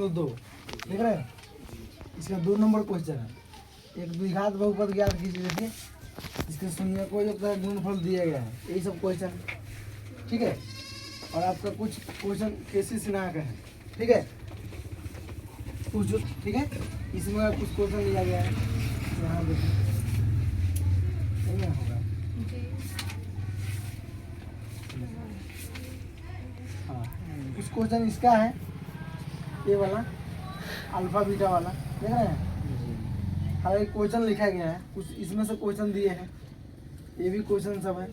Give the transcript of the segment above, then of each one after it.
दशमलव 2 देख रहे हैं। इसका 2 नंबर क्वेश्चन है। एक द्विघात बहुपद ज्ञात कीजिए। देखिए इसके शून्य को जो है गुणनफल दिया गया है, यही सब क्वेश्चन, ठीक है। और आपका कुछ क्वेश्चन केसी सिन्हा का है, ठीक है, कुछ जो, ठीक है, इसमें कुछ क्वेश्चन लिया गया है। यहाँ देखिए नहीं होगा, हाँ कुछ क्वेश्चन इसका है, ये वाला अल्फा बीटा वाला देख रहे हैं। हर एक क्वेश्चन लिखा गया है, कुछ इसमें से क्वेश्चन दिए हैं, ये भी क्वेश्चन सब है,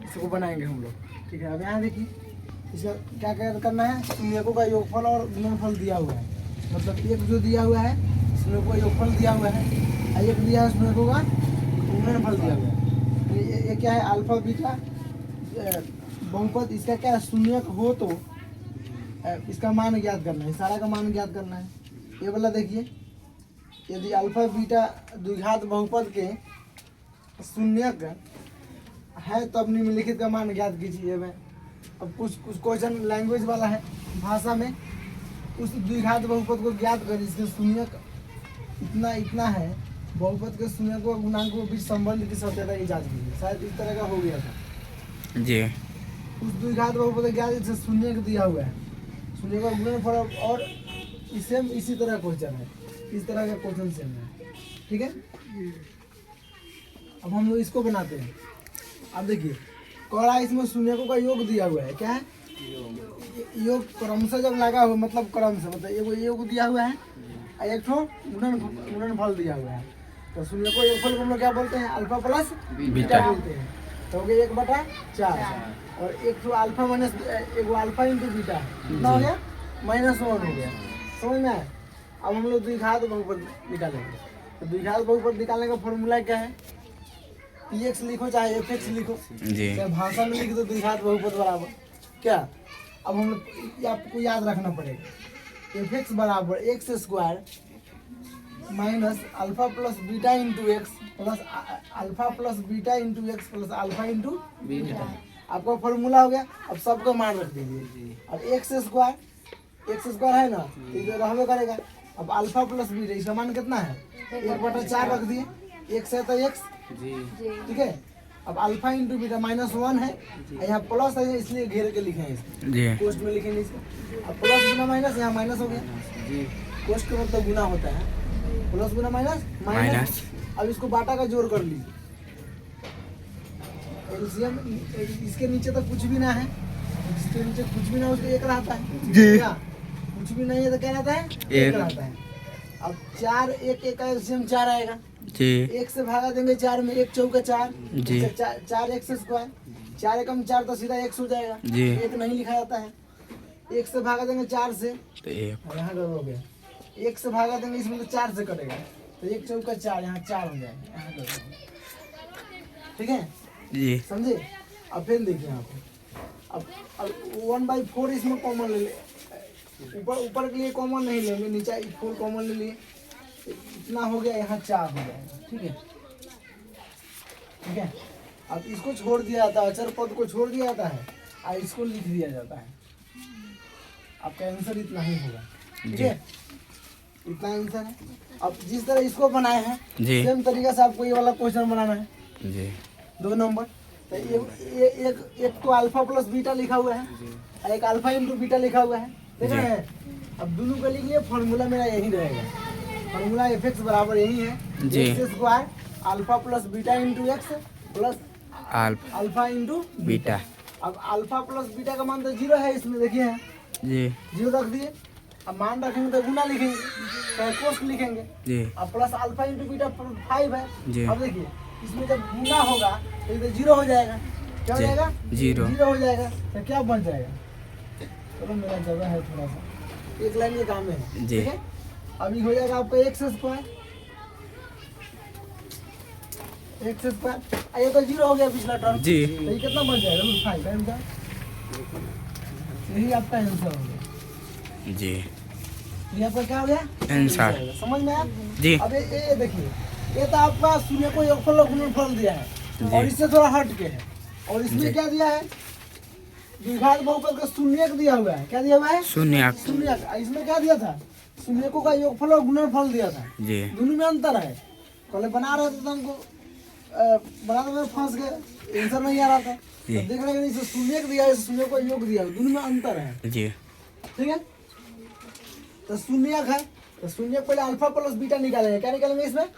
इसको बनाएंगे हम लोग, ठीक है। अब यहाँ देखिए इसका क्या क्या करना है। शून्यकों का योगफल और गुणनफल दिया हुआ है, मतलब एक जो दिया हुआ है शून्यकों का योगफल दिया हुआ है, एक दिया है शून्यकों का गुणनफल दिया हुआ है। ये क्या है, अल्फा बीटा बहुपद, इसका क्या है, शून्यक हो तो इसका मान ज्ञात करना है, सारा का मान ज्ञात करना है। ये वाला देखिए, यदि अल्फा बीटा द्विघात बहुपद के शून्यक है तो अब निम्नलिखित का मान ज्ञात कीजिए। मैं अब कुछ क्वेश्चन लैंग्वेज वाला है, भाषा में उस द्विघात बहुपद को ज्ञात कर, इसके शून्यक इतना इतना है, बहुपद के शून्यकों और गुणांकों के बीच संबंध की सत्यता की जांच कीजिए। शायद इस तरह का हो गया था जी। उस द्विघात बहुपद ज्ञात, इससे शून्यक दिया हुआ है, शून्य का गुणनफल, और इसी तरह क्वेश्चन है, इस तरह का क्वेश्चन सेम है, ठीक है। अब हम लोग इसको बनाते हैं। अब देखिए कड़ा, इसमें शून्यकों का योग दिया हुआ है, क्या है, योग क्रम से जब लगा हुआ, मतलब क्रम से, मतलब एक योग दिया हुआ है और एक ठो गुणनफल दिया हुआ है। तो शून्यकों योगफल को हम लोग क्या बोलते हैं, अल्फा प्लस बीटा बोलते हैं। तो हो गया 1/4 और एक ठो अल्फा माइनस एक अल्फा इंटू बीटा, कितना हो गया, -1 हो गया। समझ में आया। अब हम लोग द्विघात बहुपद निकालेंगे। तो द्विघात बहुपद निकालने का फॉर्मूला क्या है, px लिखो चाहे fx लिखो, चाहे भाषा में लिख दो द्विघात बहुपद बराबर क्या। अब हम लोग आपको याद रखना पड़ेगा, fx बराबर x² minus alpha plus beta into x plus alpha plus beta into x plus alpha into beta. आपका फॉर्मूला हो गया। अब सबका मान रख दीजिए। अब x² है ना, तो ये रहबे करेगा। अब अल्फा प्लस बीटा, इसका मान कितना है, 1/4 रख दिए, x है तो x, ठीक है। अब अल्फा इंटू बीटा -1 है, यहाँ प्लस है इसलिए घेर के लिखे हैं इसको, कोष्ट में लिखेंगे इसको। अब प्लस गुना माइनस, यहाँ माइनस हो गया, कोष्ट का मतलब गुना होता है, प्लस गुना माइनस। अब इसको बाटा का जोड़ कर लीजिए, एलसीएम इसके नीचे तो कुछ भी ना है, इसके नीचे कुछ भी ना, उसको 1 रहता है जी, कुछ भी नहीं है तो क्या रहता है, 1 रहता है। अब 4 1 का एलसीएम 4 आएगा जी, 1 से भागा देंगे 4 में, 1 चौका 4 जी, 4 x², 4 एकम 4 तो सीधा x हो जाएगा जी, 1 नहीं लिखा जाता है। 1 से भागा देंगे 4 से तो 1, यहाँ हो गया, 1 से भागा देंगे इसमें तो 4 से कटेगा, तो 1 चौका 4, यहाँ 4 हो जाएगा, यहाँ ठीक है जी, समझे। अब फिर देखिए यहाँ पे, अब 1/4 इसमें कॉमन ले ले, ऊपर के लिए कॉमन नहीं लेंगे, नीचे 4 कॉमन ले लिए, इतना हो गया, यहाँ 4 हो जाएगा, ठीक है, ठीक है। अब इसको छोड़ दिया जाता है, अचर पद को छोड़ दिया जाता है और इसको लिख दिया जाता है। आपका आंसर इतना ही होगा, ठीक है, इतना आंसर है। अब जिस तरह इसको बनाए हैं सेम तरीके से आपको ये वाला क्वेश्चन बनाना है जी, 2 नंबर। तो एक तो अल्फा प्लस बीटा लिखा हुआ है और एक अल्फा इंटू बीटा लिखा हुआ है, देख रहे हैं। अब दोनों को लिख लिए, फॉर्मूला मेरा यही रहेगा, फॉर्मूला fx बराबर यही है, x² alpha plus beta into x plus alpha into beta. अब अल्फा प्लस बीटा का मान तो 0 है इसमें, देखिए जी, 0 रख दिए। अब मान रखेंगे तो गुना लिखेंगे, चाहे कोष्ट लिखेंगे जी। अब प्लस अल्फा इंटू बीटा 5 है जी। अब देखिए इसमें जब गुना होगा तो ये 0 हो जाएगा, क्या हो जाएगा, 0 हो जाएगा, तो क्या बन जाएगा, चलो मेरा जगह है थोड़ा सा, एक लाइन के काम में है, ठीक है। अभी हो जाएगा आपका x², ये तो 0 हो गया पिछला टर्म जी, तो ये कितना बन जाएगा, √5 यही आपका आंसर हो गया जी। ये आपका क्या हो गया आंसर, समझ में आया जी। अब ये देखिए, ये तो आपका शून्य को योगफल और गुणनफल दिया है और इससे थोड़ा हट के है, और इसमें क्या दिया है, द्विघात बहुपद का शून्यक दिया हुआ है। क्या दिया हुआ है? शून्यक। शून्यक। इसमें क्या दिया था? शून्यकों का योगफल और गुणनफल दिया था जी। दोनों में अंतर है। पहले बना रहे थे तो हमको बनाने में फंस गए, आंसर नहीं आ रहा था। तो देख रहे हैं इसे शून्यक दिया है, शून्य को योग दिया है, दोनों में अंतर है। जी। ठीक है, तो शून्यक है तो शून्यक पहले अल्फा प्लस बीटा निकालेंगे। क्या निकालेंगे इसमें?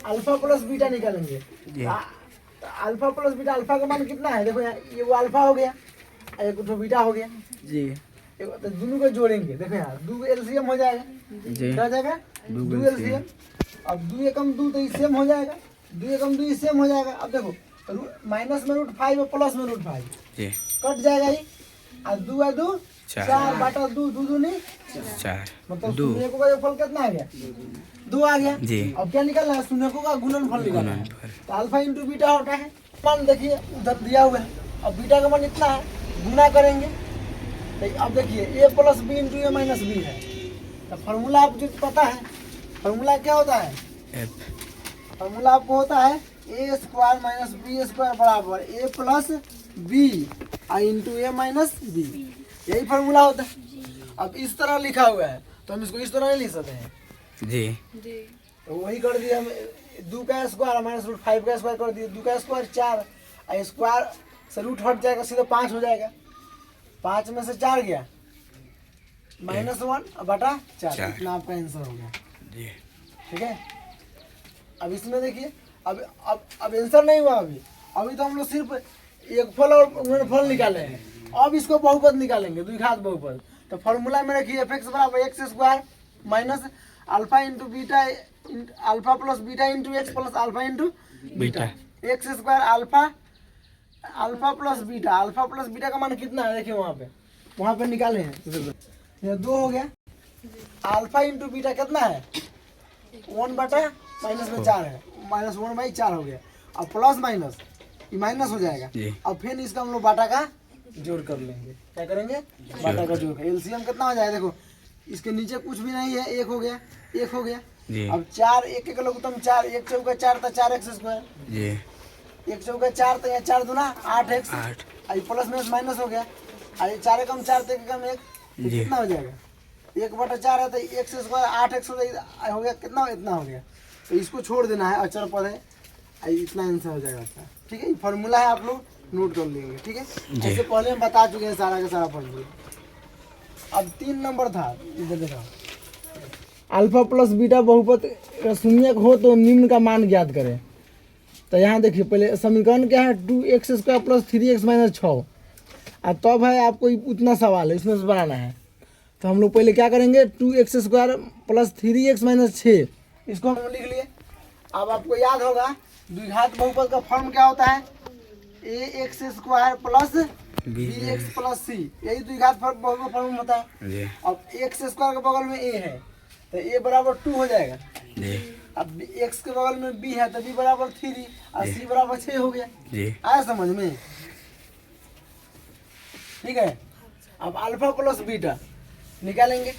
अल्फा प्लस बीटा निकालेंगे। तो अल्फा प्लस बीटा, अल्फा का मान कितना है? देखो यहाँ ये वो अल्फा हो गया, एक तो बीटा हो गया जी। तो दोनों को जोड़ेंगे। देखो यहाँ 2 एलसीएम हो जाएगा। जी। क्या हो जाएगा? 2 एलसीएम। अब 2 एकम 2 तो सेम हो जाएगा, 2 एकम 2 सेम हो जाएगा। अब देखो माइनस में √5 और प्लस में √5 जी। कट जाएगा ये। और 2 और 2 4 बटा 2, 2 दूनी 4, मतलब शून्यकों का योगफल कितना आ गया? 2 आ गया जी। अब क्या निकालना है? शून्यकों का गुणनफल निकालना है। तो अल्फा इंटू बीटा होता है, मान देखिए उधर दिया हुआ है। अब बीटा का मान इतना है, गुना करेंगे। तो अब देखिए a plus B into A minus B है। तो फार्मूला आपको जो पता है, फार्मूला क्या होता है? फार्मूला आपको होता है a square minus B square बराबर a plus B into A minus B. यही फार्मूला होता है। अब इस तरह लिखा हुआ है तो हम इसको इस तरह नहीं लिख सकते हैं जी। तो वही कर दिया हम। 2 का स्क्वायर माइनस √5 का स्क्वायर कर दिया। 2 का स्क्वायर 4 और स्क्वायर से रूट हट जाएगा, सीधा 5 हो जाएगा। 5 में से 4 गया, -1 बटा 4। इतना आपका आंसर हो गया जी। ठीक है। अब इसमें देखिए अब आंसर नहीं हुआ। अभी तो हम लोग सिर्फ योगफल और गुणनफल निकाले हैं। अब इसको बहुपद निकालेंगे, द्विघात बहुपद। तो फॉर्मूला में रखिए f(x) बराबर x² minus alpha into beta alpha plus beta into x plus alpha into beta. x² alpha plus beta, alpha plus beta का मान कितना है? देखिए वहाँ पे निकाले हैं। ये 2 हो गया। अल्फा इंटू बीटा कितना है? 1 बटा माइनस में 4 है, -1/4 हो गया। अब प्लस माइनस ये माइनस हो जाएगा। अब फिर इसका हम लोग बाटा का जोड़ कर लेंगे। क्या करेंगे? बाटा का जोड़। एलसीएम कितना हो जाएगा? देखो इसके नीचे कुछ भी नहीं है, 1 हो गया, 1 हो गया। अब 4 1 के लघुत्तम 4, 1 चौका 4 तो 4x²। 1 चौका 4 तो 4 दूना 8x। प्लस में माइनस हो गया। 4 एकम 4 तो 1 एकम 1, कितना हो जाएगा? 1 बटा 4 है तो x² 8x हो गया। कितना? इतना हो गया। तो इसको छोड़ देना है, अचर पद है। इतना आंसर हो जाएगा इसका। ठीक है, फॉर्मूला है, आप लोग नोट कर लेंगे। ठीक है, इससे पहले हम बता चुके हैं सारा का सारा फॉर्मूला। अब 3 नंबर था, इधर देखो। अल्फा प्लस बीटा बहुपद शून्यक हो तो निम्न का मान ज्ञात करें। तो यहाँ देखिए पहले समीकरण क्या है? 2x² plus 3x minus 6। और तब है आपको उतना सवाल है, इसमें से बनाना है। तो हम लोग पहले क्या करेंगे? 2x² प्लस 3x माइनस 6, इसको हम लिख लिए। अब आपको याद होगा द्विघात बहुपद का फॉर्म क्या होता है? ax² plus bx plus c। यही द्विघात बहुपद का फॉर्म होता है। अब x² के बगल में a है तो a बराबर 2 हो जाएगा। अब x के बगल में b है तो b बराबर 3 और c बराबर 6 हो गया। आया समझ में? ठीक है। अब अल्फा प्लस बीटा निकालेंगे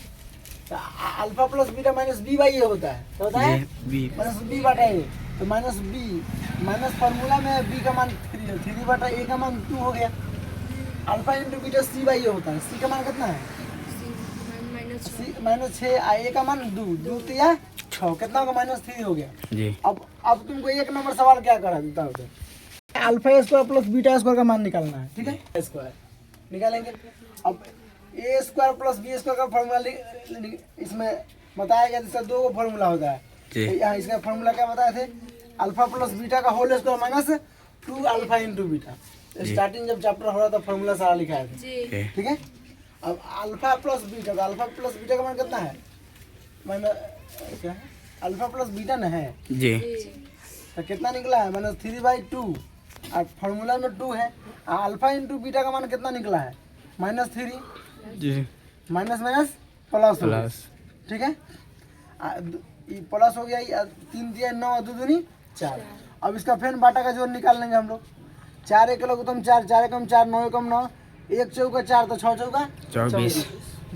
तो alpha plus beta minus B by A होता है। तो होता है माइनस बी बटा ए। तो माइनस बी माइनस फार्मूला में बी का मान 3 है, 3 बटा ए का मान 2 हो गया। Alpha into beta C by A होता है। सी का मान कितना है? -6 ए का मान 2 या 6, कितना होगा? -3 हो गया जी। अब तुमको 1 नंबर सवाल क्या करा देता है? अल्फा² प्लस बीटा² का मान निकालना है। ठीक है, स्क्वायर निकालेंगे। अब a² प्लस b² का फॉर्मूला इसमें बताया गया। इसका 2 फॉर्मूला होता है। यहाँ इसका फॉर्मूला क्या बताए थे? अल्फा प्लस बीटा का whole square minus 2 alpha into beta. Starting जब चैप्टर हो रहा था फॉर्मूला सारा लिखा है। ठीक है। अब अल्फा प्लस बीटा, तो अल्फा प्लस बीटा का मान कितना है? क्या है? अल्फा प्लस बीटा ना है जी। तो कितना निकला है? -3/2 और फॉर्मूला में 2 है। अल्फा इंटू बीटा का मान कितना निकला है? -3 जी। Minus minus plus. ठीक है, प्लस हो गया। 3 दिया 9 2 दूनी 4। अब इसका फिर बाटा का जोड़ निकाल लेंगे हम लोग। 4 1 लघुत्तम 4, 4 एकम 4, 9 एकम 9, 1 चौका 4 तो 6 चौका 24।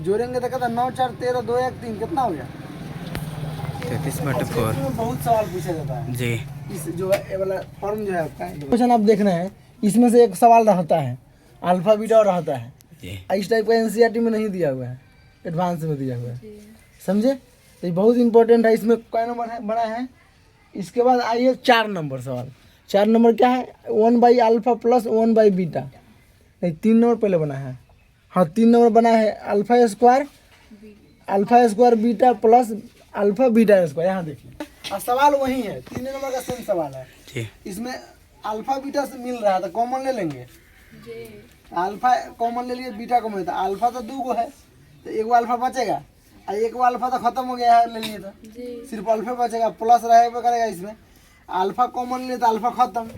जोड़ेंगे तो कहता 9 4 13 2 1 3, कितना हो गया? 33/4। बहुत सवाल पूछा जाता है जी। इस जो ये वाला फॉर्म जो है आपका क्वेश्चन आप देख रहे हैं, इसमें से एक सवाल रहता है अल्फा बीटा और रहता है। जी इस टाइप का एनसीईआरटी में नहीं दिया हुआ है, एडवांस में दिया हुआ है, समझे। तो ये बहुत इंपॉर्टेंट है। इसमें क्या नंबर है बड़ा है। इसके बाद आइए 4 नंबर सवाल। 4 नंबर क्या है, 1/α प्लस 1/बीटा। नहीं 3 नंबर पहले बना है, हाँ 3 नंबर बना है alpha square beta plus alpha beta square. यहाँ देखिए और सवाल वही है, 3 नंबर का सेम सवाल है। जी इसमें अल्फा बीटा से मिल रहा है तो कॉमन ले लेंगे। अल्फा कॉमन ले लिए, बीटा कॉमन लेता। अल्फा तो 2 गो है तो 1 गो अल्फा बचेगा और 1 गो अल्फा तो खत्म हो गया है, ले लिए तो सिर्फ अल्फा बचेगा, प्लस रहेगा करेगा। इसमें अल्फा कॉमन ले तो अल्फा खत्म,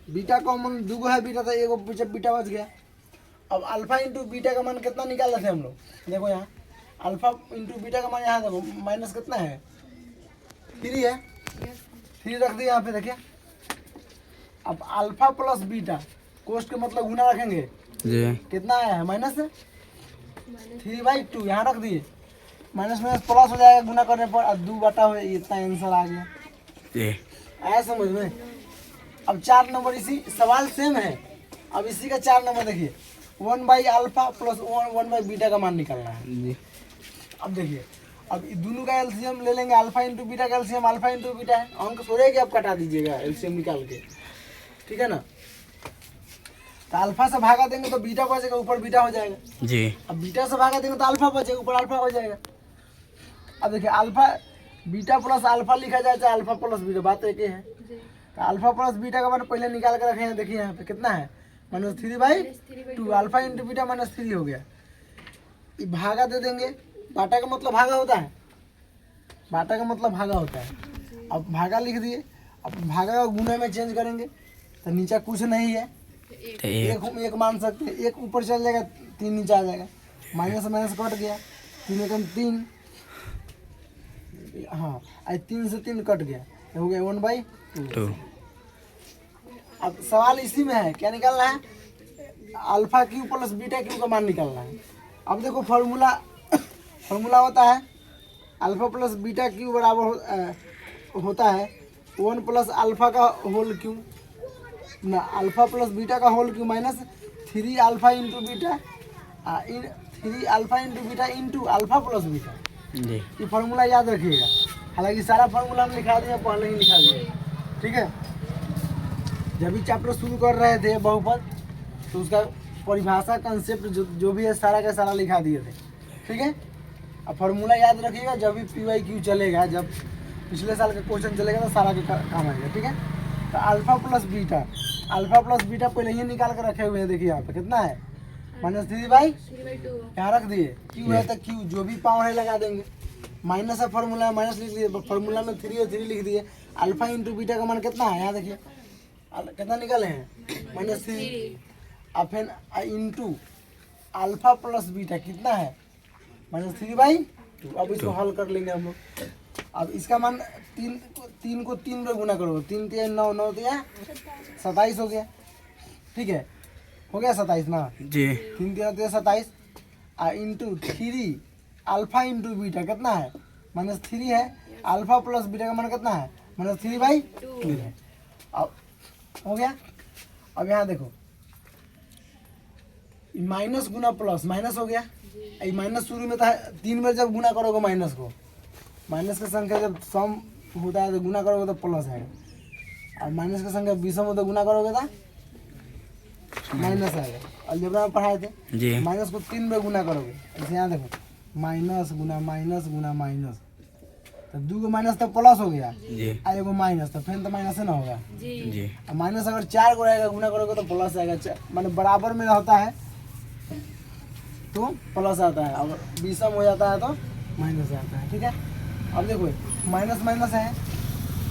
बीटा कॉमन 2 गो है बीटा तो 1 गो बीटा बच गया। अब अल्फा इंटू बीटा का मान कितना निकाल रहे थे हम लोग, देखो यहाँ अल्फा इंटू बीटा का मान यहाँ देखो माइनस कितना है 3 है, 3 रख दिए यहाँ पे देखिए। अब अल्फा प्लस बीटा कोष्ट के मतलब गुना रखेंगे, जी कितना आया है -3/2 यहाँ रख दिए, माइनस माइनस प्लस हो जाएगा गुना करने पर, और 2 बटा हुआ इतना आंसर आ गया। जी आया समझ में। अब 4 नंबर इसी सवाल सेम है। अब इसी का 4 नंबर देखिए 1/α प्लस 1/बीटा का मान निकालना है। जी अब देखिए अब दोनों का एलसीएम ले लेंगे, अल्फा इंटू बीटा का एलसीएम अल्फा इंटू बीटा है, अंक थोड़े कि आप कटा दीजिएगा एलसीएम निकाल के, ठीक है ना। तो अल्फा से भागा देंगे तो बीटा बचेगा, ऊपर बीटा हो जाएगा। जी अब बीटा से भागा देंगे तो अल्फा बचेगा, ऊपर अल्फा हो जाएगा। अब देखिए अल्फा बीटा प्लस अल्फा लिखा जाए चाहे अल्फा प्लस बीटा, बात एक ही है। तो अल्फा प्लस बीटा का मान पहले निकाल कर रखे हैं, देखिए यहाँ पे कितना है -3/2, अल्फा इंटू बीटा -3 हो गया। ये भागा दे देंगे, बाटा का मतलब भागा होता है, बाटा का मतलब भागा होता है। अब भागा लिख दिए, अब भागा का गुना में चेंज करेंगे तो नीचे कुछ नहीं है, तो एक मान सकते हैं, 1 ऊपर चल जाएगा 3 नीचे आ जाएगा, माइनस माइनस कट गया, 3 एकम 3, हाँ 3 से 3 कट गया, हो गया 1/2। अब सवाल इसी में है, क्या निकालना है, alpha Q plus beta Q का मान निकालना है। अब देखो फॉर्मूला होता है अल्फा प्लस बीटा क्यू बराबर होता है 1 प्लस अल्फा का होल क्यू ना, अल्फा प्लस बीटा का whole cube -3 alpha into beta 3 alpha into beta into alpha plus beta. जी ये फार्मूला याद रखिएगा, हालांकि सारा फार्मूला हम लिखा दिए, पहले ही लिखा दिए, ठीक है। जब भी चैप्टर शुरू कर रहे थे बहुपद तो उसका परिभाषा कंसेप्ट जो भी है सारा का सारा लिखा दिए थे, ठीक है। अब फार्मूला याद रखिएगा, जब भी PYQ चलेगा, जब पिछले साल का क्वेश्चन चलेगा तो सारा का काम आएगा, ठीक है। तो अल्फा प्लस बीटा पहले ही निकाल कर रखे हुए हैं, देखिए यहाँ पे कितना है -3/2 यहाँ रख दिए, क्यू है तो क्यू जो भी पावर है लगा देंगे, माइनस है फार्मूला है माइनस लिख दिए, फार्मूला में 3 और 3 लिख दिए। अल्फा इंटू बीटा का मान कितना है, यहाँ देखिए कितना निकाले हैं -3, और फिर इंटू अल्फा प्लस बीटा कितना है -3/2। अब इसको हल कर लेंगे हम लोग। अब इसका मान 3 को 3 में गुना करो, 3 3 9 9 27 हो गया, ठीक है, हो गया 27 ना जी 3 3 27 इंटू 3 अल्फा इंटू बीटा कितना है -3 है, अल्फा प्लस बीटा का मान कितना है -3/2 है। अब हो गया। अब यहाँ देखो माइनस गुना प्लस माइनस हो गया, ये माइनस शुरू में था 3 बार जब गुना करोगे माइनस को, माइनस का संख्या जब सम होता है तो गुना करोगे तो प्लस आएगा, और माइनस का संख्या विषम होता है गुना करोगे तो माइनस आएगा। अलजेब्रा में पढ़ाए थे, जी माइनस को 3 बार गुना करोगे, जैसे यहाँ देखो माइनस गुना माइनस तो 2 माइनस तो प्लस हो गया, जी और 1 माइनस तो फिर तो माइनस है ना होगा। जी माइनस अगर 4 को रहेगा गुना करोगे तो प्लस आएगा, माने बराबर में रहता है तो प्लस आता है, और विषम हो जाता है तो माइनस आता है, ठीक है। अब देखो माइनस माइनस है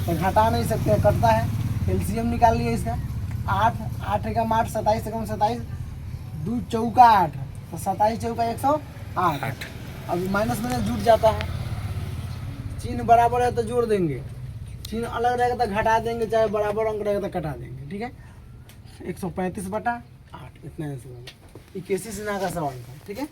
तो घटा नहीं सकते, कटता है, एलसीएम निकाल लिए इसका 8 एकम 8 27 एकम 27 2 चौका 8 तो 27 चौका 108। अब माइनस माइनस जुट जाता है, चिन्ह बराबर है तो जोड़ देंगे, चिन्ह अलग रहेगा तो घटा देंगे, चाहे बराबर अंक रहेगा तो कटा देंगे, ठीक है। 135/8 इतना आंसर होगा। 81 सिन्हा का सवाल था, ठीक है।